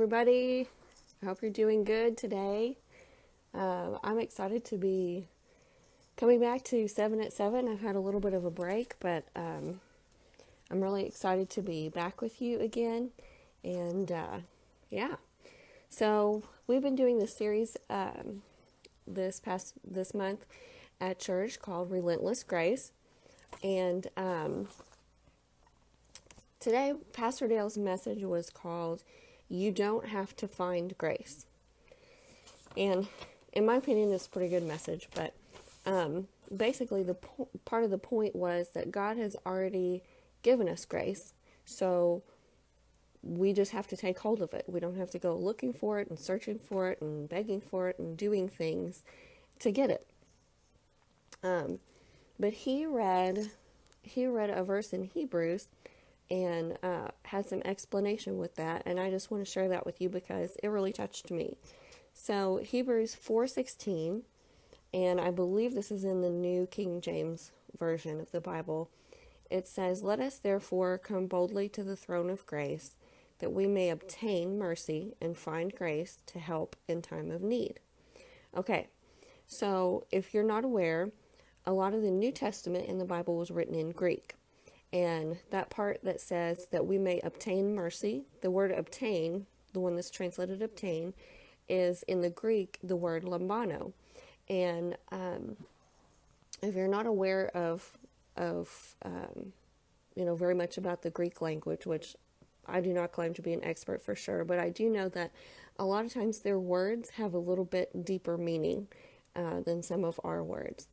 everybody. I hope you're doing good today. I'm excited to be coming back to 7 at 7. I've had a little bit of a break, but I'm really excited to be back with you again. And yeah, so we've been doing this series this month at church called Relentless Grace. And today, Pastor Dale's message was called "You Don't Have to Find Grace." And in my opinion, it's a pretty good message, but basically the part of the point was that God has already given us grace, so we just have to take hold of it. We don't have to go looking for it and searching for it and begging for it and doing things to get it. But he read a verse in Hebrews and had some explanation with that, and I just want to share that with you because it really touched me. So Hebrews 4:16, and I believe this is in the New King James Version of the Bible. It says, "Let us therefore come boldly to the throne of grace, that we may obtain mercy and find grace to help in time of need." Okay, so if you're not aware, a lot of the New Testament in the Bible was written in Greek. And that part that says that we may obtain mercy, the word obtain, the one that's translated obtain, is in the Greek the word lambano. And if you're not aware of very much about the Greek language, which I do not claim to be an expert for sure, but I do know that a lot of times their words have a little bit deeper meaning than some of our words.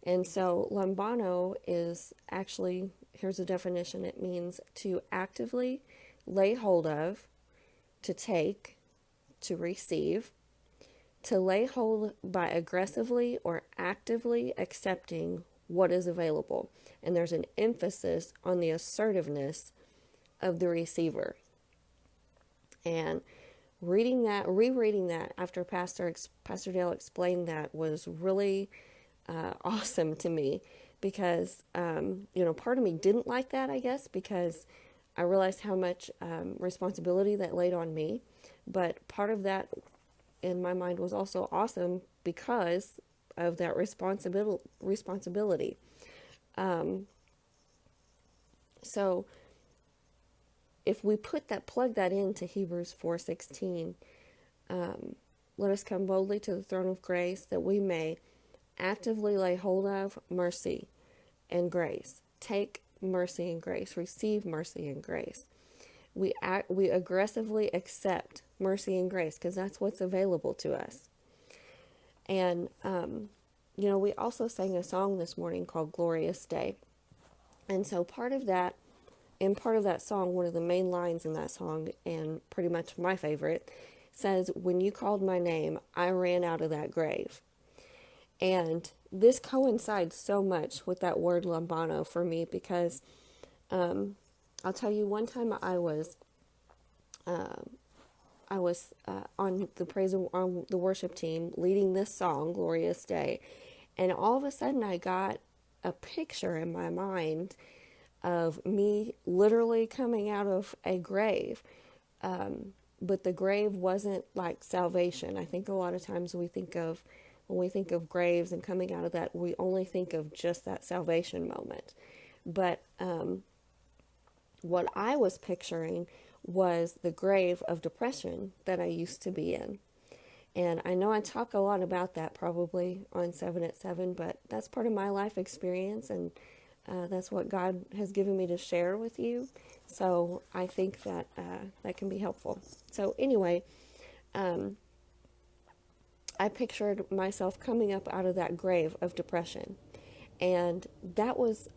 And so lambano is actually, here's a definition, it means to actively lay hold of, to take, to receive, to lay hold by aggressively or actively accepting what is available. And there's an emphasis on the assertiveness of the receiver. And rereading that after Pastor Dale explained that was really awesome to me, because part of me didn't like that, I guess, because I realized how much responsibility that laid on me. But part of that in my mind was also awesome because of that responsibility. So if we plug that into Hebrews 4:16, let us come boldly to the throne of grace, that we may actively lay hold of mercy and grace. Take mercy and grace. Receive mercy and grace. We aggressively accept mercy and grace because that's what's available to us. And, we also sang a song this morning called Glorious Day. And so part of that song, one of the main lines in that song, and pretty much my favorite, says, "When you called my name, I ran out of that grave." And this coincides so much with that word lambano for me, because I'll tell you, one time I was on the worship team leading this song, Glorious Day, and all of a sudden I got a picture in my mind of me literally coming out of a grave. But the grave wasn't like salvation. I think a lot of times when we think of graves and coming out of that, we only think of just that salvation moment. But what I was picturing was the grave of depression that I used to be in. And I know I talk a lot about that probably on 7 at 7, but that's part of my life experience, and that's what God has given me to share with you. So I think that that can be helpful. So anyway, I pictured myself coming up out of that grave of depression. And that was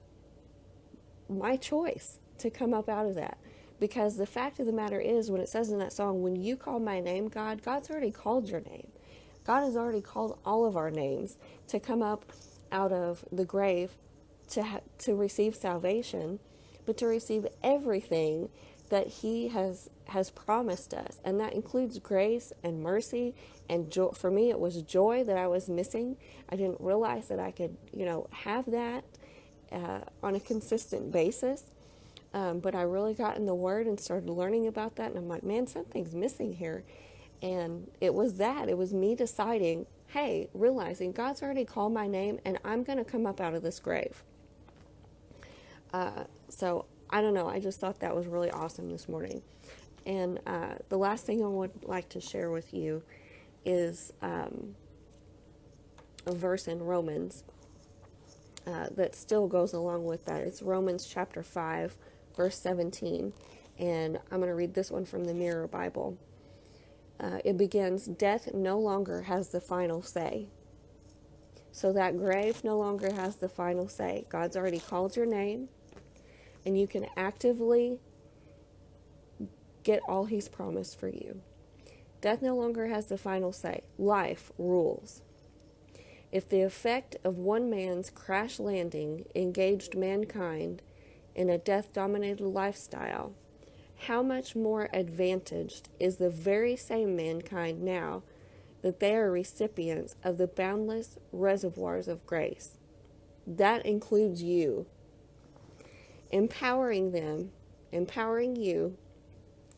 my choice to come up out of that. Because the fact of the matter is, when it says in that song, "When you call my name, God's already called your name." God has already called all of our names to come up out of the grave to receive salvation, but to receive everything that He has promised us. And that includes grace and mercy and joy. For me, it was joy that I was missing. I didn't realize that I could, have that on a consistent basis. But I really got in the Word and started learning about that. And I'm like, man, something's missing here. And it was that. It was me deciding, hey, realizing God's already called my name and I'm going to come up out of this grave. So I don't know. I just thought that was really awesome this morning. And the last thing I would like to share with you is a verse in Romans that still goes along with that. It's Romans chapter 5, verse 17. And I'm going to read this one from the Mirror Bible. It begins, death no longer has the final say. So that grave no longer has the final say. God's already called your name, and you can actively get all He's promised for you. Death no longer has the final say. Life rules. If the effect of one man's crash landing engaged mankind in a death-dominated lifestyle, how much more advantaged is the very same mankind now that they are recipients of the boundless reservoirs of grace? That includes you. Empowering you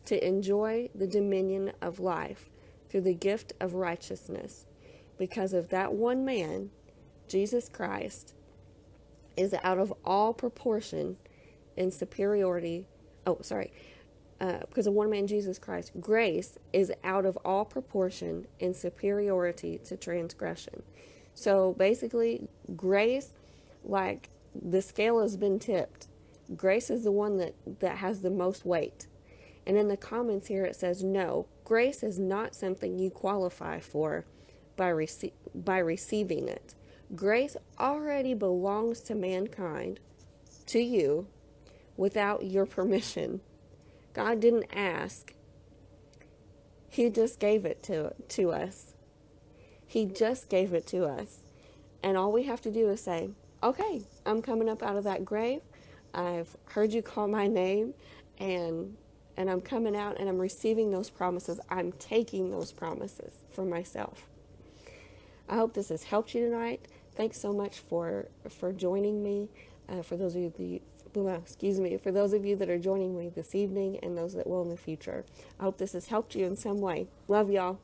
to enjoy the dominion of life through the gift of righteousness. Because of that one man, Jesus Christ, is out of all proportion in superiority. Because of one man, Jesus Christ, grace is out of all proportion in superiority to transgression. So basically, grace, like the scale has been tipped. Grace is the one that has the most weight. And in the comments here it says, no, grace is not something you qualify for by receiving it. Grace already belongs to mankind, to you, without your permission. God didn't ask. He just gave it to us. He just gave it to us. And all we have to do is say, okay, I'm coming up out of that grave. I've heard you call my name, and I'm coming out and I'm receiving those promises. I'm taking those promises for myself. I hope this has helped you tonight. Thanks so much for joining me. For those of you for those of you that are joining me this evening and those that will in the future. I hope this has helped you in some way. Love y'all.